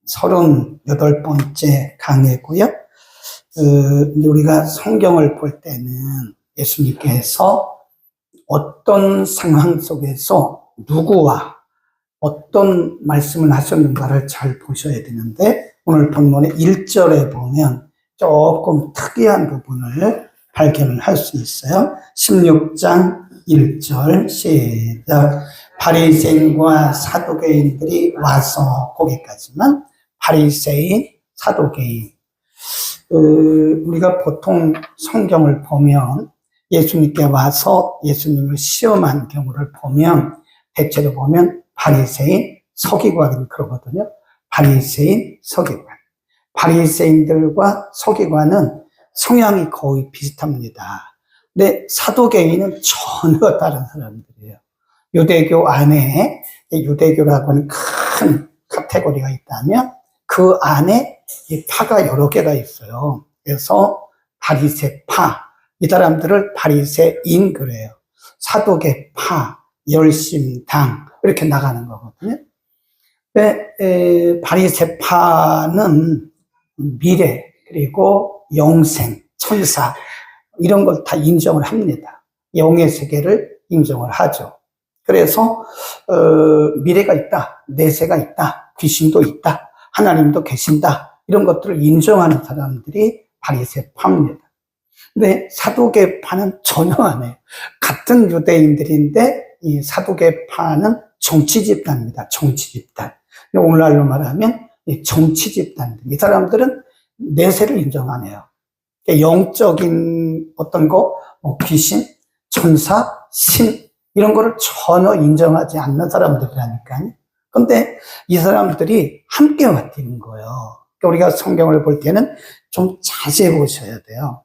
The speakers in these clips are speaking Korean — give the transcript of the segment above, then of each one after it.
38번째 강의고요. 우리가 성경을 볼 때는 예수님께서 어떤 상황 속에서 누구와 어떤 말씀을 하셨는가를 잘 보셔야 되는데, 오늘 본문의 1절에 보면 조금 특이한 부분을 발견을 할 수 있어요. 16장 1절 시작. 바리새인과 사두개인들이 와서, 거기까지만. 바리새인, 사두개인. 우리가 보통 성경을 보면 예수님께 와서 예수님을 시험한 경우를 보면 대체로 보면 바리새인, 서기관이 그러거든요. 바리새인, 서기관. 바리새인들과 서기관은 성향이 거의 비슷합니다. 근데 사두개인은 전혀 다른 사람들이에요. 유대교 안에, 유대교라고 하는 큰 카테고리가 있다면 그 안에 이 파가 여러 개가 있어요. 그래서 바리새파, 이 사람들을 바리새인 그래요. 사두개파, 열심당, 이렇게 나가는 거거든요. 바리새파는 미래, 그리고 영생, 천사, 이런 걸 다 인정을 합니다. 영의 세계를 인정을 하죠. 그래서 미래가 있다, 내세가 있다, 귀신도 있다, 하나님도 계신다, 이런 것들을 인정하는 사람들이 바리새파입니다. 근데 사두개파는 전혀 안 해요. 같은 유대인들인데 이 사두개파는 정치 집단입니다. 정치 집단. 오늘날로 말하면 이 정치 집단들. 이 사람들은 내세를 인정 안 해요. 영적인 어떤 거, 귀신, 천사, 신, 이런 거를 전혀 인정하지 않는 사람들이라니까요. 근데 이 사람들이 함께 왔다는 거예요. 그러니까 우리가 성경을 볼 때는 좀 자세히 보셔야 돼요.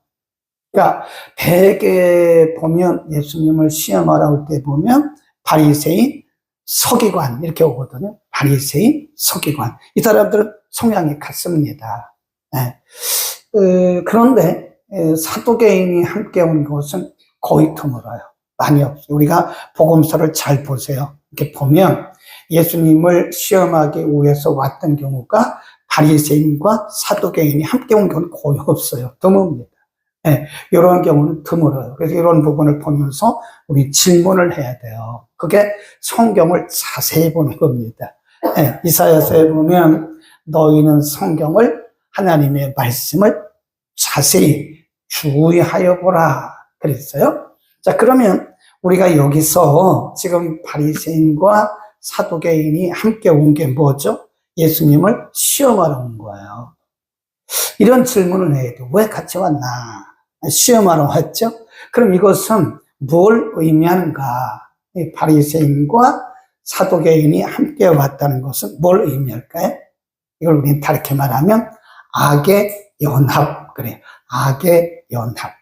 그러니까 대개 보면 예수님을 시험하러 올 때 보면 바리새인, 서기관 이렇게 오거든요. 바리새인, 서기관. 이 사람들은 성향이 같습니다. 네. 그런데 사두개인이 함께 온 것은 거의 드물어요. 많이 없어요. 우리가 복음서를 잘 보세요. 이렇게 보면 예수님을 시험하기 위해서 왔던 경우가 바리새인과 사두개인이 함께 온 경우는 거의 없어요. 드뭅니다. 네, 이런 경우는 드물어요. 그래서 이런 부분을 보면서 우리 질문을 해야 돼요. 그게 성경을 자세히 보는 겁니다. 네, 이사야서에 보면 너희는 성경을, 하나님의 말씀을 자세히 주의하여 보라 그랬어요. 자, 그러면 우리가 여기서 지금 바리새인과 사두개인이 함께 온 게 뭐죠? 예수님을 시험하러 온 거예요. 이런 질문을 해야 돼. 왜 같이 왔나? 시험하러 왔죠? 그럼 이것은 뭘 의미하는가? 바리새인과 사두개인이 함께 왔다는 것은 뭘 의미할까요? 이걸 우리는 다르게 말하면 악의 연합, 그래요. 악의 연합.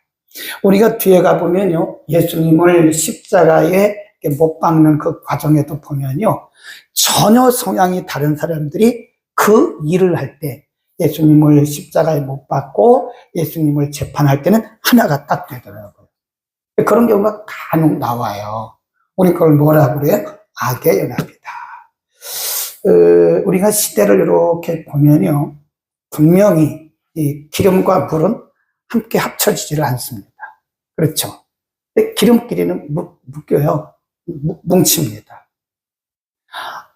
우리가 뒤에 가보면요, 예수님을 십자가에 못 박는 그 과정에도 보면요, 전혀 성향이 다른 사람들이 그 일을 할 때, 예수님을 십자가에 못 박고 예수님을 재판할 때는 하나가 딱 되더라고요. 그런 경우가 간혹 나와요. 우리 그걸 뭐라고 그래요? 악의 연합이다. 우리가 시대를 이렇게 보면요, 분명히 이 기름과 물은 함께 합쳐지지를 않습니다. 그렇죠? 근데 기름끼리는 묶여요. 뭉칩니다.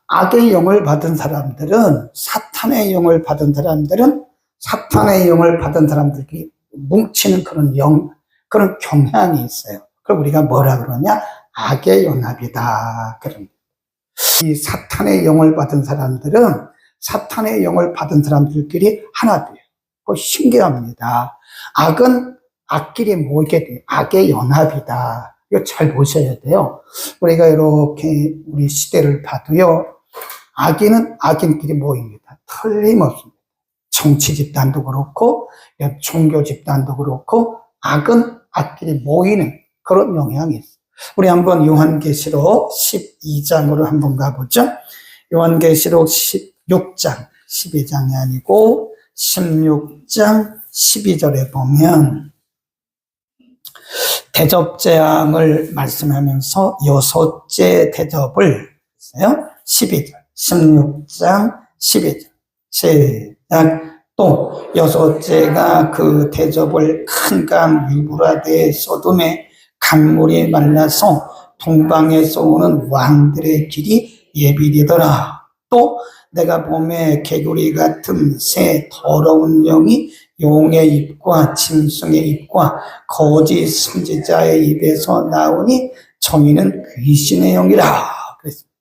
악의 영을 받은 사람들은, 사탄의 영을 받은 사람들은, 사탄의 영을 받은 사람들끼리 뭉치는 그런 그런 경향이 있어요. 그럼 우리가 뭐라 그러냐? 악의 연합이다. 그럽니다. 이 사탄의 영을 받은 사람들은 사탄의 영을 받은 사람들끼리 하나 돼요. 그거 신기합니다. 악은 악끼리 모이게 돼요. 악의 연합이다. 이거 잘 보셔야 돼요. 우리가 이렇게 우리 시대를 봐도요, 악인은 악인끼리 모입니다. 틀림없습니다. 정치 집단도 그렇고, 종교 집단도 그렇고, 악은 악끼리 모이는 그런 영향이 있어요. 우리 한번 요한계시록 12장으로 한번 가보죠. 요한계시록 16장, 12장이 아니고 16장 12절에 보면 대접재앙을 말씀하면서 여섯째 대접을 했어요. 12절, 16장 12절. 시작. 또 여섯째가 그 대접을 큰 강 유브라데 소돔에 강물이 말라서 동방에서 오는 왕들의 길이 예비되더라. 또 내가 봄에 개구리 같은 새 더러운 영이 용의 입과 짐승의 입과 거짓 선지자의 입에서 나오니 정의는 귀신의 영이라 그랬습니다.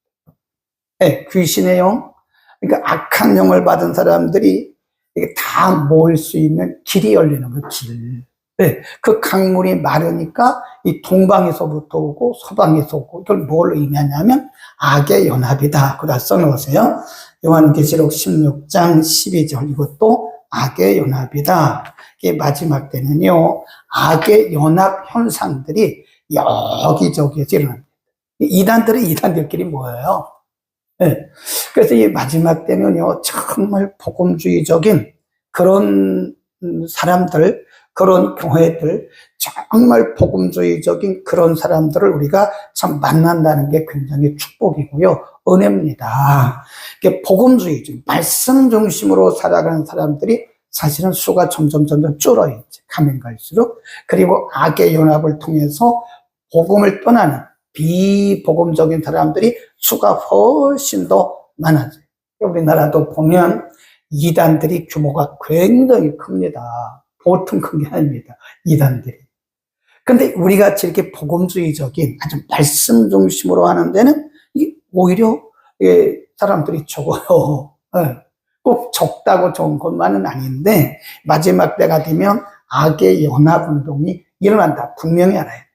네, 귀신의 영. 그러니까 악한 영을 받은 사람들이 이게 다 모일 수 있는 길이 열리는 거, 길. 네, 그 강물이 마르니까 이 동방에서부터 오고 서방에서 오고, 이걸 뭘 의미하냐면 악의 연합이다. 그다 써놓으세요. 요한계시록 16장 12절. 이것도 악의 연합이다. 이게 마지막 때는요, 악의 연합 현상들이 여기저기에서 일어납니다. 이단들끼리 뭐예요? 네. 그래서 이 마지막 때는요, 정말 복음주의적인 그런 사람들, 그런 교회들, 정말 복음주의적인 그런 사람들을 우리가 참 만난다는 게 굉장히 축복이고요, 은혜입니다. 복음주의적, 말씀 중심으로 살아가는 사람들이 사실은 수가 점점 줄어있지, 가면 갈수록. 그리고 악의 연합을 통해서 복음을 떠나는 비복음적인 사람들이 수가 훨씬 더 많아져요. 우리나라도 보면 이단들이 규모가 굉장히 큽니다. 보통 큰 게 아닙니다, 이단들이. 근데 우리 같이 이렇게 복음주의적인 아주 말씀 중심으로 하는 데는 오히려 사람들이 적어요. 꼭 적다고 좋은 것만은 아닌데, 마지막 때가 되면 악의 연합운동이 일어난다, 분명히 알아야 됩니다.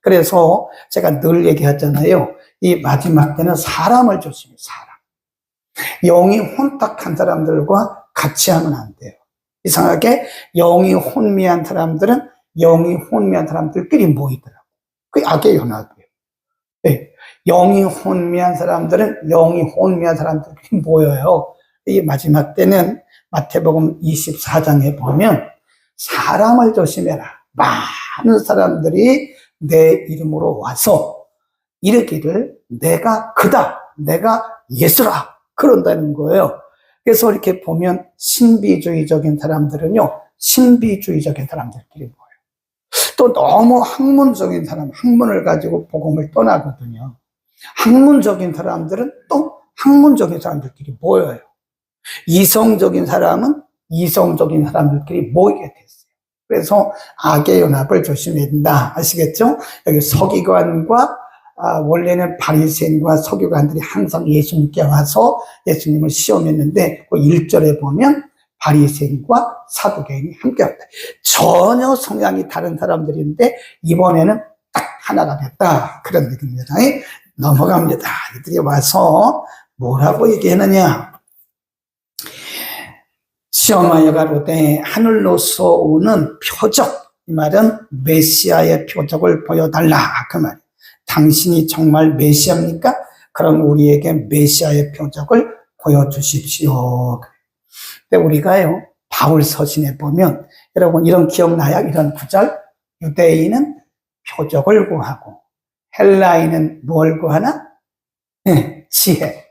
그래서 제가 늘 얘기하잖아요. 이 마지막 때는 사람을 조심해요, 사람. 영이 혼탁한 사람들과 같이 하면 안 돼요. 이상하게 영이 혼미한 사람들은 영이 혼미한 사람들끼리 모이더라고요. 그게 악의 연합이에요. 네. 영이 혼미한 사람들은 영이 혼미한 사람들끼리 모여요. 이 마지막 때는 마태복음 24장에 보면 사람을 조심해라. 많은 사람들이 내 이름으로 와서 이르기를 내가 그다, 내가 예수라, 그런다는 거예요. 그래서 이렇게 보면 신비주의적인 사람들은요, 신비주의적인 사람들끼리 모여요. 또 너무 학문적인 사람, 학문을 가지고 복음을 떠나거든요. 학문적인 사람들은 또 학문적인 사람들끼리 모여요. 이성적인 사람은 이성적인 사람들끼리 모이게 됐어요. 그래서 악의 연합을 조심해야 된다. 아시겠죠? 여기 서기관과 원래는 바리새인과 서기관들이 항상 예수님께 와서 예수님을 시험했는데, 그 1절에 보면 바리새인과 사두개인이 함께합니다. 전혀 성향이 다른 사람들인데 이번에는 딱 하나가 됐다, 그런 얘기입니다. 넘어갑니다. 이들이 와서 뭐라고 얘기하느냐? 시험하여 가로되 하늘로서 오는 표적, 이 말은 메시아의 표적을 보여달라, 그 말. 당신이 정말 메시아입니까? 그럼 우리에게 메시아의 표적을 보여주십시오. 근데 우리가요, 바울 서신에 보면, 여러분 이런 기억나요? 이런 구절. 유대인은 표적을 구하고 헬라인은 뭘 구하나? 네, 지혜.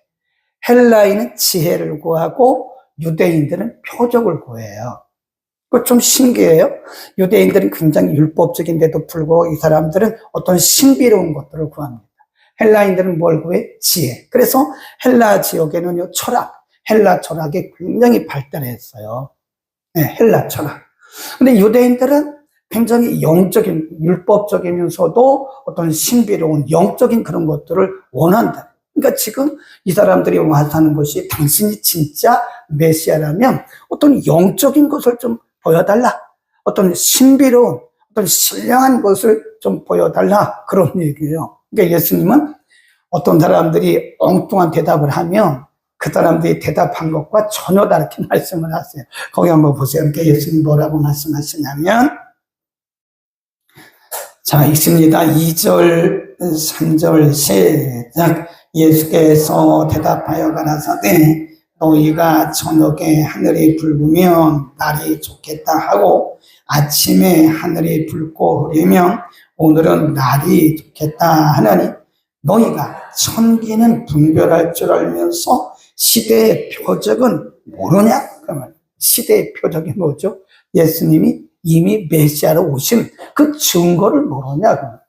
헬라인은 지혜를 구하고 유대인들은 표적을 구해요. 그거 좀 신기해요. 유대인들은 굉장히 율법적인데도 불구하고 이 사람들은 어떤 신비로운 것들을 구합니다. 헬라인들은 뭘 구해? 지혜. 그래서 헬라 지역에는요, 헬라 철학이 굉장히 발달했어요. 네, 헬라 철학. 근데 유대인들은 굉장히 영적인, 율법적이면서도 어떤 신비로운 영적인 그런 것들을 원한다. 그러니까 지금 이 사람들이 와서 하는 것이, 당신이 진짜 메시아라면 어떤 영적인 것을 좀 보여달라. 어떤 신비로운, 어떤 신령한 것을 좀 보여달라. 그런 얘기예요. 그러니까 예수님은 어떤 사람들이 엉뚱한 대답을 하면 그 사람들이 대답한 것과 전혀 다르게 말씀을 하세요. 거기 한번 보세요. 그러니까 예수님 뭐라고 말씀하시냐면, 자, 읽습니다. 2절, 3절 시작. 예수께서 대답하여 가라사대 너희가 저녁에 하늘이 붉으면 날이 좋겠다 하고 아침에 하늘이 붉고 흐리면 오늘은 날이 좋겠다 하나니 너희가 천기는 분별할 줄 알면서 시대의 표적은 모르냐? 그러면 시대의 표적이 뭐죠? 예수님이 이미 메시아로 오신 그 증거를 모르냐? 그러면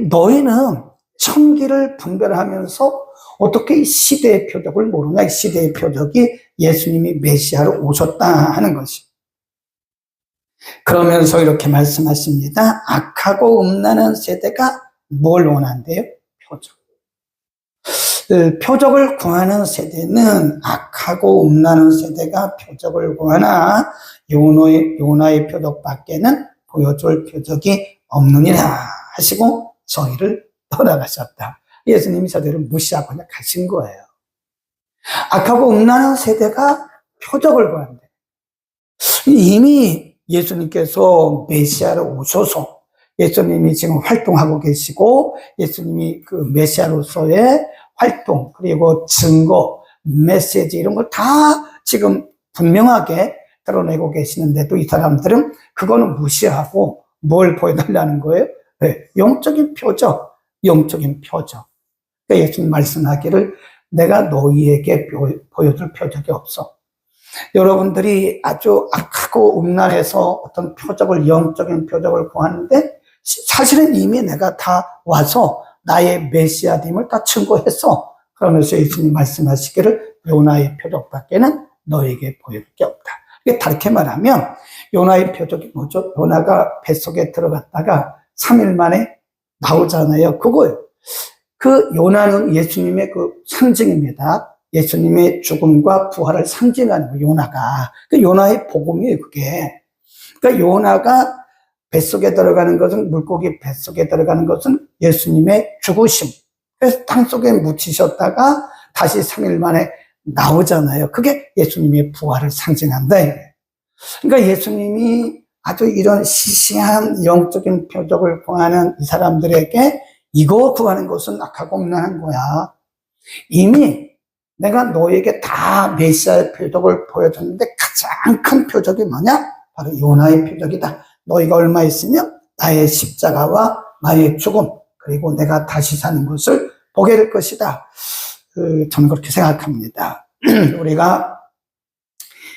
너희는 천기를 분별하면서 어떻게 이 시대의 표적을 모르냐? 이 시대의 표적이 예수님이 메시아로 오셨다 하는 것이. 그러면서 이렇게 말씀하십니다. 악하고 음란한 세대가 뭘 원한대요? 표적. 표적을 구하는 세대는 악하고 음란한 세대가 표적을 구하나 요나의 표적밖에는 보여줄 표적이 없느니라 하시고 저희를 떠나가셨다. 예수님이 저들을 무시하고 그냥 가신 거예요. 악하고 음란한 세대가 표적을 구한대. 이미 예수님께서 메시아로 오셔서 예수님이 지금 활동하고 계시고 예수님이 그 메시아로서의 활동 그리고 증거, 메시지 이런 걸 다 지금 분명하게 드러내고 계시는데도 이 사람들은 그거는 무시하고 뭘 보여달라는 거예요? 네, 영적인 표적, 영적인 표적. 그러니까 예수님 말씀하기를 내가 너희에게 보여줄 표적이 없어. 여러분들이 아주 악하고 음란해서 어떤 표적을, 영적인 표적을 구하는데 사실은 이미 내가 다 와서 나의 메시아됨을 다 증거했어. 그러면서 예수님 말씀하시기를 요나의 표적밖에는 너에게 보일 게 없다. 이게 다르게 말하면 요나의 표적이 뭐죠? 요나가 뱃속에 들어갔다가 3일 만에 나오잖아요. 그거예요. 그 요나는 예수님의 그 상징입니다. 예수님의 죽음과 부활을 상징하는 거, 요나가. 그 요나의 복음이에요, 그게. 그러니까 요나가 뱃속에 들어가는 것은, 물고기 뱃속에 들어가는 것은 예수님의 죽으심. 그래서 땅속에 묻히셨다가 다시 3일 만에 나오잖아요. 그게 예수님의 부활을 상징한다. 그러니까 예수님이 아주 이런 시시한 영적인 표적을 구하는 이 사람들에게 이거 구하는 것은 악하고 음란한 거야. 이미 내가 너에게 다 메시아의 표적을 보여줬는데 가장 큰 표적이 뭐냐? 바로 요나의 표적이다. 너희가 얼마 있으면 나의 십자가와 나의 죽음 그리고 내가 다시 사는 것을 보게 될 것이다. 저는 그렇게 생각합니다. 우리가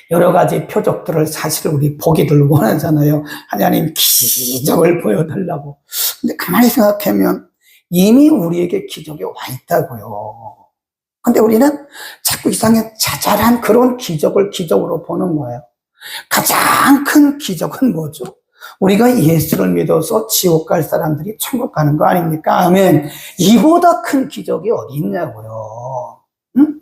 여러 가지 표적들을 사실 우리 보기를 원하잖아요. 하나님 기적을 보여달라고. 근데 가만히 생각하면 이미 우리에게 기적이 와 있다고요. 근데 우리는 자꾸 이상하게 자잘한 그런 기적을 기적으로 보는 거예요. 가장 큰 기적은 뭐죠? 우리가 예수를 믿어서 지옥 갈 사람들이 천국 가는 거 아닙니까? 아멘. 이보다 큰 기적이 어디 있냐고요. 응?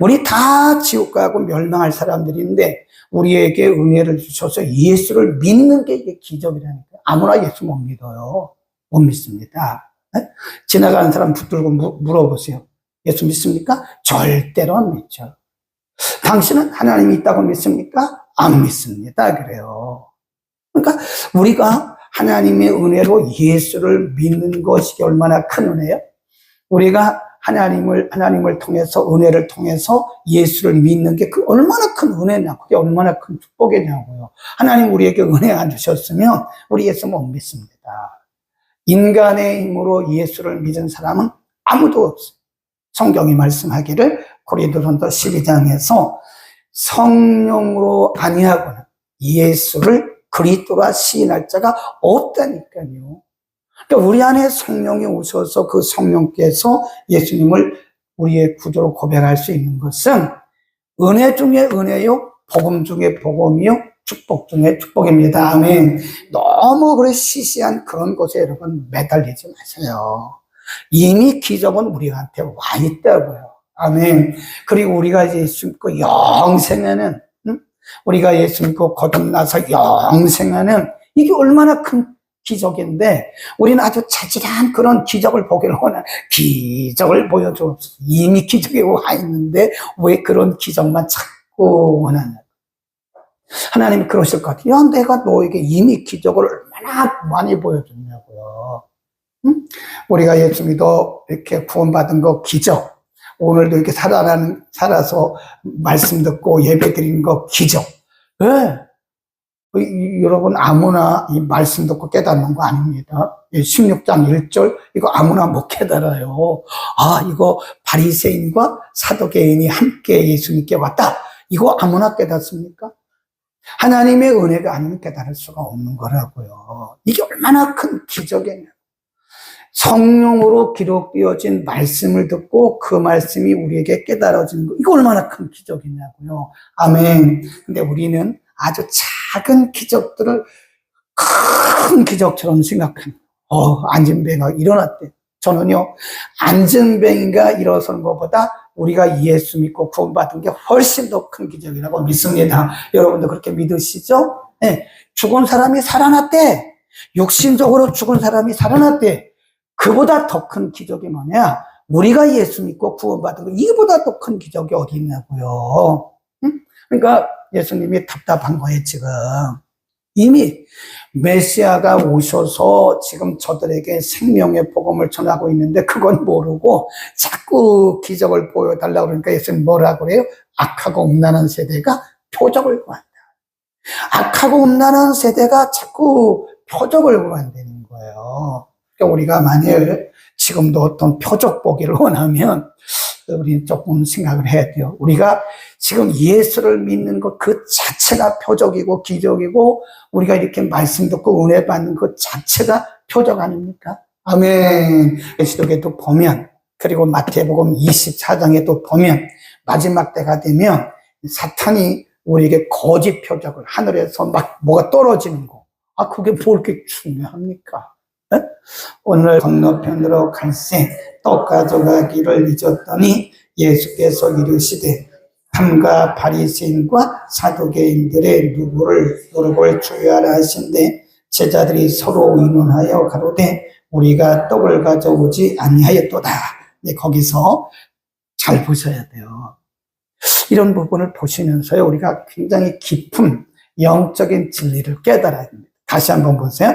우리 다 지옥 가고 멸망할 사람들인데 우리에게 은혜를 주셔서 예수를 믿는 게 이게 기적이라니까. 아무나 예수 못 믿어요. 못 믿습니다. 네? 지나가는 사람 붙들고 물어보세요. 예수 믿습니까? 절대로 안 믿죠. 당신은 하나님이 있다고 믿습니까? 안 믿습니다. 그래요. 그러니까 우리가 하나님의 은혜로 예수를 믿는 것이 얼마나 큰 은혜예요? 우리가 하나님을 통해서, 은혜를 통해서 예수를 믿는 게 그 얼마나 큰 은혜냐, 그게 얼마나 큰 축복이냐고요. 하나님 우리에게 은혜 안 주셨으면 우리 예수 못 믿습니다. 인간의 힘으로 예수를 믿은 사람은 아무도 없어요. 성경이 말씀하기를 고린도전서 12장에서 성령으로 아니하거나 예수를 그리스도라 시인할 자가 없다니까요. 그러니까 우리 안에 성령이 오셔서 그 성령께서 예수님을 우리의 구주로 고백할 수 있는 것은 은혜 중에 은혜요, 복음 중에 복음이요, 축복 중에 축복입니다. 아멘. 너무 그래 시시한 그런 것에 여러분 매달리지 마세요. 이미 기적은 우리한테 와 있다고요. 아멘. 그리고 우리가 예수 믿고 영생하는, 우리가 예수 믿고 거듭나서 영생하는 이게 얼마나 큰 기적인데 우리는 아주 자질한 그런 기적을 보기를 원하는, 기적을 보여줘. 이미 기적이 와 있는데 왜 그런 기적만 자꾸 원하냐. 하나님이 그러실 것 같아요. 야, 내가 너에게 이미 기적을 얼마나 많이 보여줬냐고요. 응? 우리가 예수 믿어 이렇게 구원받은 거 기적. 오늘도 이렇게 살아서 말씀 듣고 예배 드리는 거 기적. 왜? 여러분 아무나 이 말씀 듣고 깨닫는 거 아닙니다. 16장 1절 이거 아무나 못 깨달아요. 아, 이거 바리새인과 사두개인이 함께 예수님께 왔다. 이거 아무나 깨닫습니까? 하나님의 은혜가 아니면 깨달을 수가 없는 거라고요. 이게 얼마나 큰 기적이냐. 성령으로 기록되어진 말씀을 듣고 그 말씀이 우리에게 깨달아지는 거, 이거 얼마나 큰 기적이냐고요. 아멘. 근데 우리는 아주 작은 기적들을 큰 기적처럼 생각합니다. 안진뱅이가 일어났대. 저는요, 안진뱅이가 일어서는 것보다 우리가 예수 믿고 구원받은 게 훨씬 더 큰 기적이라고 믿습니다. 여러분도 그렇게 믿으시죠? 네. 죽은 사람이 살아났대. 육신적으로 죽은 사람이 살아났대. 그보다 더 큰 기적이 뭐냐? 우리가 예수 믿고 구원받은 거, 이거보다 더 큰 기적이 어디 있냐고요. 응? 그러니까 예수님이 답답한 거예요, 지금. 이미 메시아가 오셔서 지금 저들에게 생명의 복음을 전하고 있는데 그건 모르고 자꾸 기적을 보여달라고 그러니까 예수님 뭐라고 그래요? 악하고 음란한 세대가 표적을 구한다. 악하고 음란한 세대가 자꾸 표적을 구한다는 거예요. 그러니까 우리가 만일 지금도 어떤 표적 보기를 원하면 우리는 조금 생각을 해야 돼요. 우리가 지금 예수를 믿는 것 그 자체가 표적이고 기적이고 우리가 이렇게 말씀 듣고 은혜 받는 것 자체가 표적 아닙니까? 아멘. 계시록에도 보면 그리고 마태복음 24장에도 보면 마지막 때가 되면 사탄이 우리에게 거짓 표적을 하늘에서 막 뭐가 떨어지는 거. 그게 뭐 이렇게 중요합니까? 네? 오늘 건너편으로 갈새 떡 가져가기를 잊었더니 예수께서 이르시되 삼가 바리새인과 사두개인들의 누룩을 주의하라 하신데 제자들이 서로 의논하여 가로되 우리가 떡을 가져오지 아니하였도다. 네, 거기서 잘 보셔야 돼요. 이런 부분을 보시면서요, 우리가 굉장히 깊은 영적인 진리를 깨달아야 됩니다. 다시 한번 보세요.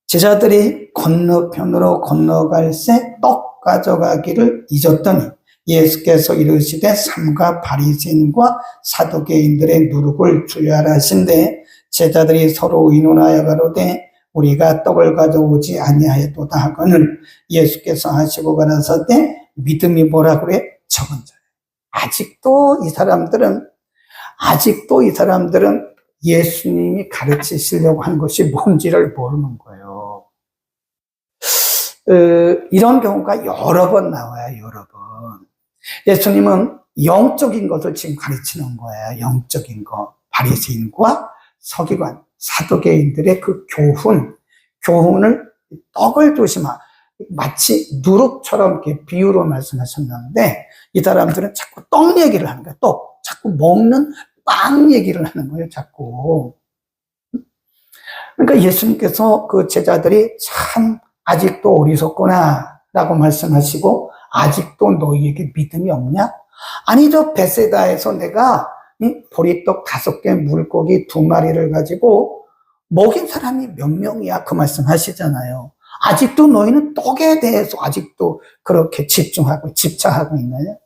제자들이 건너편으로 건너갈새 떡 가져가기를 잊었더니 예수께서 이르시되 삼가 바리새인과 사두개인들의 누룩을 주의하라 하신데 제자들이 서로 의논하여 가로되 우리가 떡을 가져오지 아니하였도다 하거늘 예수께서 하시고 가라사대 믿음이 뭐라 그래? 적은 자예요. 아직도 이 사람들은 예수님이 가르치시려고 한 것이 뭔지를 모르는 거예요. 이런 경우가 여러 번 나와요, 여러 번. 예수님은 영적인 것을 지금 가르치는 거예요, 영적인 것. 바리새인과 서기관, 사두개인들의 그 교훈을 떡을 조심하, 마치 누룩처럼 이렇게 비유로 말씀하셨는데, 이 사람들은 자꾸 떡 얘기를 하는 거예요, 떡. 자꾸 먹는 빵 얘기를 하는 거예요, 자꾸. 그러니까 예수님께서 그 제자들이 참 아직도 어리석구나 라고 말씀하시고 아직도 너희에게 믿음이 없냐? 아니 저 베세다에서 내가 보리떡 5개 물고기 2마리를 가지고 먹인 사람이 몇 명이야? 그 말씀 하시잖아요. 아직도 너희는 떡에 대해서 아직도 그렇게 집착하고 있나요?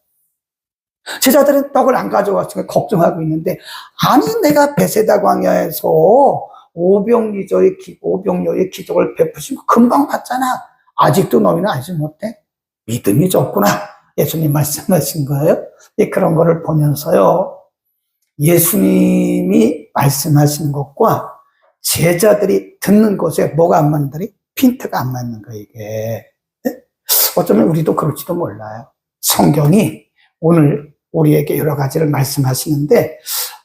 제자들은 떡을 안 가져왔으니까 걱정하고 있는데 아니 내가 베세다 광야에서 오병여의 기적을 베푸신 거 금방 봤잖아. 아직도 너희는 알지 못해? 믿음이 적구나. 예수님 말씀하신 거예요. 그런 거를 보면서요. 예수님이 말씀하신 것과 제자들이 듣는 것에 뭐가 안 맞는다니? 핀트가 안 맞는 거예요, 이게. 어쩌면 우리도 그럴지도 몰라요. 성경이 오늘 우리에게 여러 가지를 말씀하시는데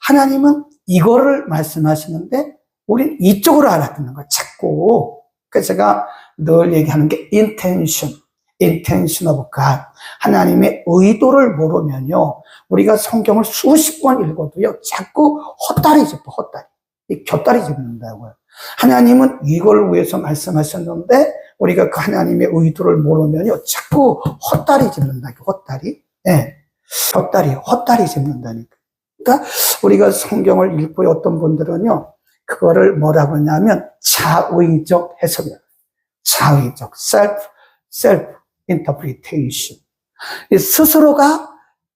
하나님은 이거를 말씀하시는데 우리는 이쪽으로 알아듣는 거예요, 자꾸. 그래서 제가 늘 얘기하는 게 intention of God. 하나님의 의도를 모르면요, 우리가 성경을 수십 번 읽어도요, 자꾸 헛다리 곁다리 짚는다고요. 하나님은 이걸 위해서 말씀하셨는데, 우리가 그 하나님의 의도를 모르면요, 자꾸 헛다리 짚는다고요, 헛다리. 예. 헛다리 짚는다니까. 그러니까 우리가 성경을 읽고 어떤 분들은요, 그거를 뭐라고 하냐면 자의적 해석이에요. 자의적, self interpretation. 스스로가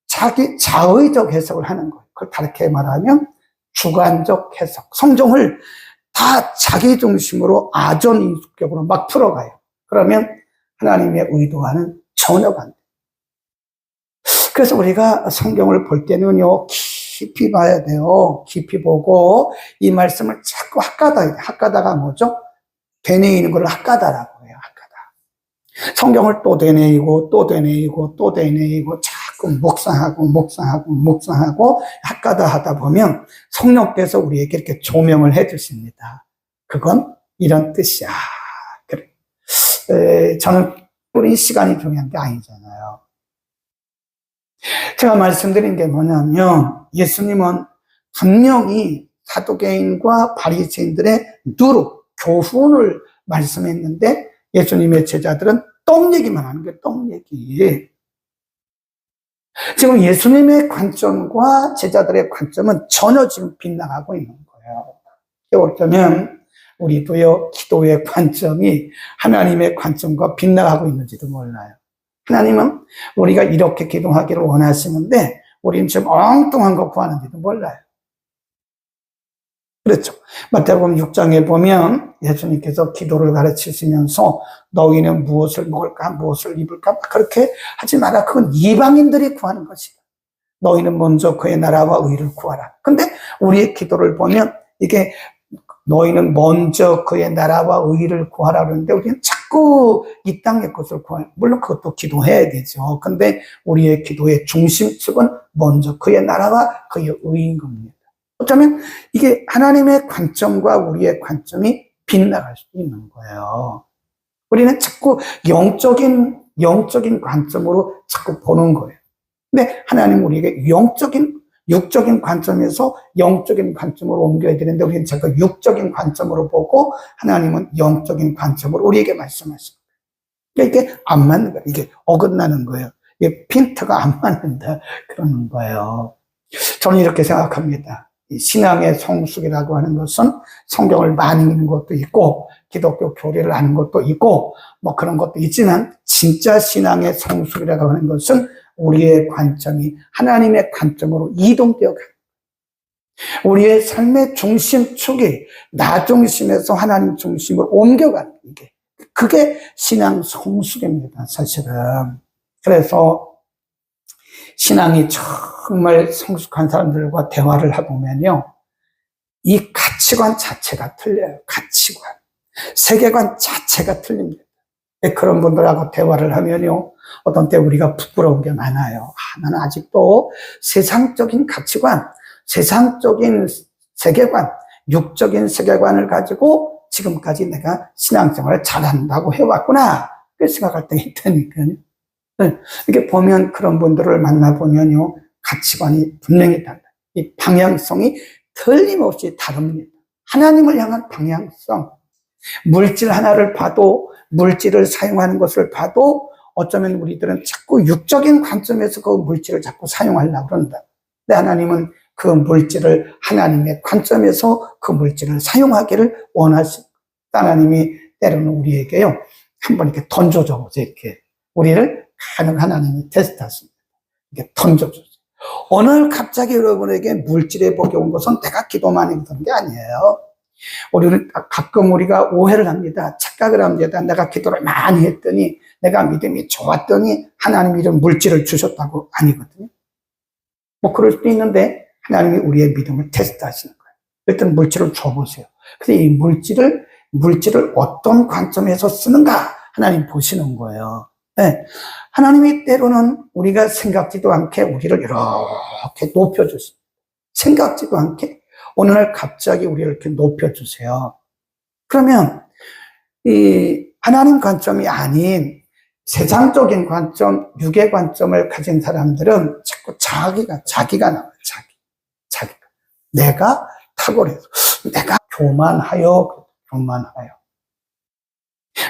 자기 자의적 해석을 하는 거예요. 그걸 다르게 말하면 주관적 해석, 성경을 다 자기 중심으로 아전인수격으로 막 풀어가요. 그러면 하나님의 의도와는 전혀 반대. 그래서 우리가 성경을 볼 때는요, 깊이 봐야 돼요. 깊이 보고 이 말씀을 자꾸 핫가다가 뭐죠? 되뇌이는 걸 핫가다라고 해요. 핫가다. 성경을 또 되뇌이고 또 되뇌이고 또 되뇌이고 자꾸 묵상하고 핫가다 하다 보면 성령께서 우리에게 이렇게 조명을 해 주십니다. 그건 이런 뜻이야. 그래. 저는 우리 시간이 중요한 게 아니잖아요. 제가 말씀드린 게 뭐냐면 예수님은 분명히 사두개인과 바리새인들의 누룩, 교훈을 말씀했는데 예수님의 제자들은 떡 얘기만 하는 거예요. 떡 얘기. 지금 예수님의 관점과 제자들의 관점은 전혀 지금 빗나가고 있는 거예요. 어쩌면 우리도요, 기도의 관점이 하나님의 관점과 빗나가고 있는지도 몰라요. 하나님은 우리가 이렇게 기도하기를 원하시는데 우리는 지금 엉뚱한 거 구하는지도 몰라요. 그렇죠. 마태복음 6장에 보면 예수님께서 기도를 가르치시면서 너희는 무엇을 먹을까 무엇을 입을까 그렇게 하지 마라. 그건 이방인들이 구하는 것이다. 너희는 먼저 그의 나라와 의를 구하라. 근데 우리의 기도를 보면 이게 너희는 먼저 그의 나라와 의를 구하라 그러는데 우리는 자꾸 이 땅의 것을 구하라. 물론 그것도 기도해야 되죠. 근데 우리의 기도의 중심축은 먼저 그의 나라와 그의 의인 겁니다. 어쩌면 이게 하나님의 관점과 우리의 관점이 빗나갈 수 있는 거예요. 우리는 자꾸 영적인 관점으로 자꾸 보는 거예요. 근데 하나님 우리에게 육적인 관점에서 영적인 관점으로 옮겨야 되는데 우리는 자꾸 육적인 관점으로 보고 하나님은 영적인 관점으로 우리에게 말씀하시는 거예요. 그러니까 이게 안 맞는 거예요. 이게 어긋나는 거예요. 이게 핀트가 안 맞는다. 그러는 거예요. 저는 이렇게 생각합니다. 이 신앙의 성숙이라고 하는 것은 성경을 많이 읽는 것도 있고 기독교 교리를 아는 것도 있고 뭐 그런 것도 있지만 진짜 신앙의 성숙이라고 하는 것은 우리의 관점이 하나님의 관점으로 이동되어 가는 거예요. 우리의 삶의 중심축이 나 중심에서 하나님 중심으로 옮겨가는 게 그게 신앙 성숙입니다. 사실은. 그래서 신앙이 정말 성숙한 사람들과 대화를 해보면요, 이 가치관 자체가 틀려요. 가치관, 세계관 자체가 틀립니다. 그런 분들하고 대화를 하면요, 어떤 때 우리가 부끄러운 게 많아요. 나는 아직도 세상적인 가치관, 세상적인 세계관, 육적인 세계관을 가지고 지금까지 내가 신앙생활을 잘한다고 해왔구나. 그 생각할 때가 있다니까요. 이렇게 보면 그런 분들을 만나보면요, 가치관이 분명히 달라요. 이 방향성이 틀림없이 다릅니다. 하나님을 향한 방향성. 물질 하나를 봐도, 물질을 사용하는 것을 봐도 어쩌면 우리들은 자꾸 육적인 관점에서 그 물질을 자꾸 사용하려고 그런다. 근데 하나님은 그 물질을 하나님의 관점에서 그 물질을 사용하기를 원하십니다. 하나님이 때로는 우리에게요, 한번 이렇게 던져줘 보세요. 이렇게. 우리를 하나님이 테스트하십니다. 이렇게 던져주세요. 어느 날 갑자기 여러분에게 물질의 복이 온 것은 내가 기도 많이 했던 게 아니에요. 우리는 가끔 우리가 오해를 합니다. 착각을 합니다. 내가 기도를 많이 했더니, 내가 믿음이 좋았더니 하나님이 이런 물질을 주셨다고 아니거든요. 뭐 그럴 수도 있는데 하나님이 우리의 믿음을 테스트하시는 거예요. 일단 물질을 줘보세요. 근데 이 물질을 어떤 관점에서 쓰는가 하나님 보시는 거예요. 네. 하나님이 때로는 우리가 생각지도 않게 우리를 이렇게 높여주십니다. 생각지도 않게 어느 날 갑자기 우리를 이렇게 높여주세요. 그러면 이 하나님 관점이 아닌 세상적인 관점, 육의 관점을 가진 사람들은 자꾸 자기가 나와요. 자기가. 내가 탁월해서, 내가 교만하여.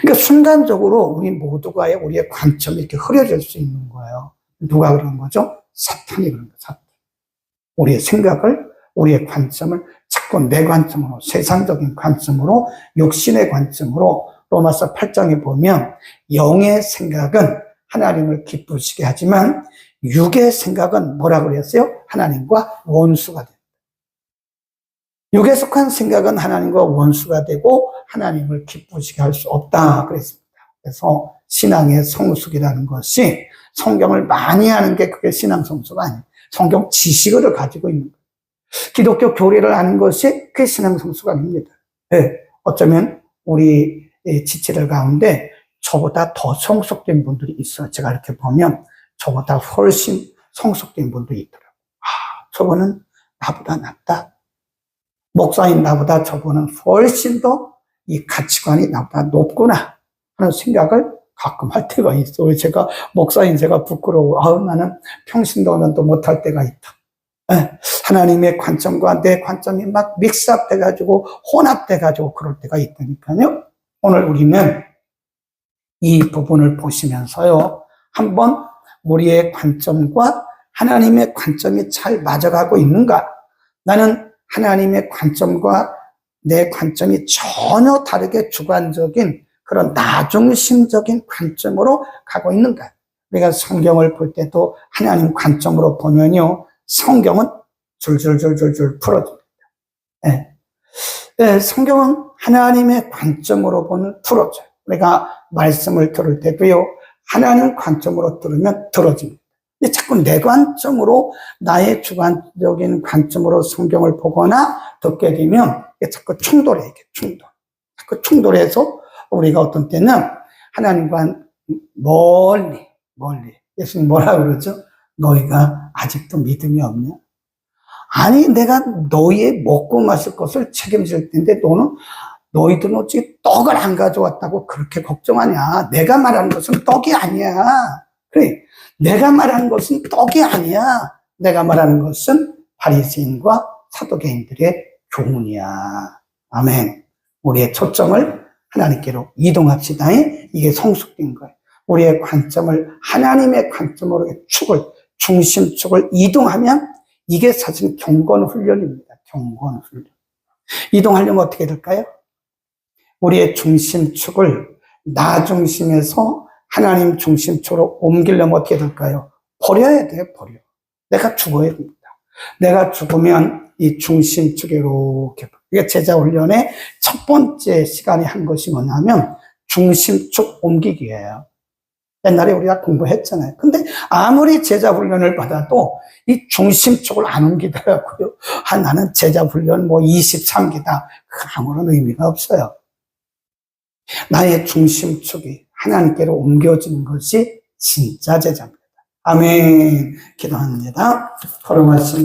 그러니까 순간적으로 우리 모두가 우리의 관점이 이렇게 흐려질 수 있는 거예요. 누가 그런 거죠? 사탄이 그런 거예요. 사탄. 우리의 생각을, 우리의 관점을 자꾸 내 관점으로, 세상적인 관점으로, 육신의 관점으로, 로마서 8장에 보면 영의 생각은 하나님을 기쁘시게 하지만 육의 생각은 뭐라고 그랬어요? 하나님과 원수가 됩니다. 육에 속한 생각은 하나님과 원수가 되고 하나님을 기쁘시게 할 수 없다 그랬습니다. 그래서 신앙의 성숙이라는 것이 성경을 많이 하는 게 그게 신앙 성수가 아니에요. 성경 지식을 가지고 있는 거예요. 기독교 교리를 아는 것이 그게 신앙 성수가 아닙니다. 네, 어쩌면 우리 지체들 가운데 저보다 더 성숙된 분들이 있어요. 제가 이렇게 보면 저보다 훨씬 성숙된 분들이 있더라고요. 저분은 나보다 낫다. 목사인 나보다 저분은 훨씬 더 이 가치관이 나보다 높구나 하는 생각을 가끔 할 때가 있어요. 제가 목사인 제가 부끄러워. 나는 평신도면도 못할 때가 있다. 네, 하나님의 관점과 내 관점이 막 믹스업돼가지고 혼합돼가지고 그럴 때가 있다니까요. 오늘 우리는 이 부분을 보시면서요, 한번 우리의 관점과 하나님의 관점이 잘 맞아가고 있는가? 나는 하나님의 관점과 내 관점이 전혀 다르게 주관적인 그런 나중심적인 관점으로 가고 있는가? 우리가 성경을 볼 때도 하나님 관점으로 보면요, 성경은 줄줄줄줄줄 풀어줍니다. 네. 네, 성경은 하나님의 관점으로 보면 풀어줘요. 우리가 말씀을 들을 때도요, 하나님 관점으로 들으면 들어집니다. 근데 자꾸 내 관점으로, 나의 주관적인 관점으로 성경을 보거나 듣게 되면 자꾸 충돌해, 이게 충돌. 자꾸 충돌해서 우리가 어떤 때는 하나님과 멀리, 예수님 뭐라고 그러죠? 너희가 아직도 믿음이 없냐? 아니, 내가 너희의 먹고 마실 것을 책임질 텐데 너희들은 어찌 떡을 안 가져왔다고 그렇게 걱정하냐? 내가 말하는 것은 떡이 아니야. 그래, 내가 말하는 것은 떡이 아니야. 내가 말하는 것은 바리새인과 사두개인들의 교훈이야. 아멘. 우리의 초점을 하나님께로 이동합시다. 이게 성숙된 거예요. 우리의 관점을 하나님의 관점으로 중심축을 이동하면 이게 사실 경건훈련입니다. 경건훈련. 이동하려면 어떻게 될까요? 우리의 중심축을 나 중심에서 하나님 중심축으로 옮기려면 어떻게 될까요? 버려야 돼요, 버려. 내가 죽어야 됩니다. 내가 죽으면 이 중심축에 이렇게, 이게 제자훈련의 첫 번째 시간에 한 것이 뭐냐면 중심축 옮기기예요. 옛날에 우리가 공부했잖아요. 근데 아무리 제자훈련을 받아도 이 중심축을 안 옮기더라고요. 나는 제자훈련 23기다. 아무런 의미가 없어요. 나의 중심축이 하나님께로 옮겨지는 것이 진짜 제자입니다. 아멘. 기도합니다. 걸어가신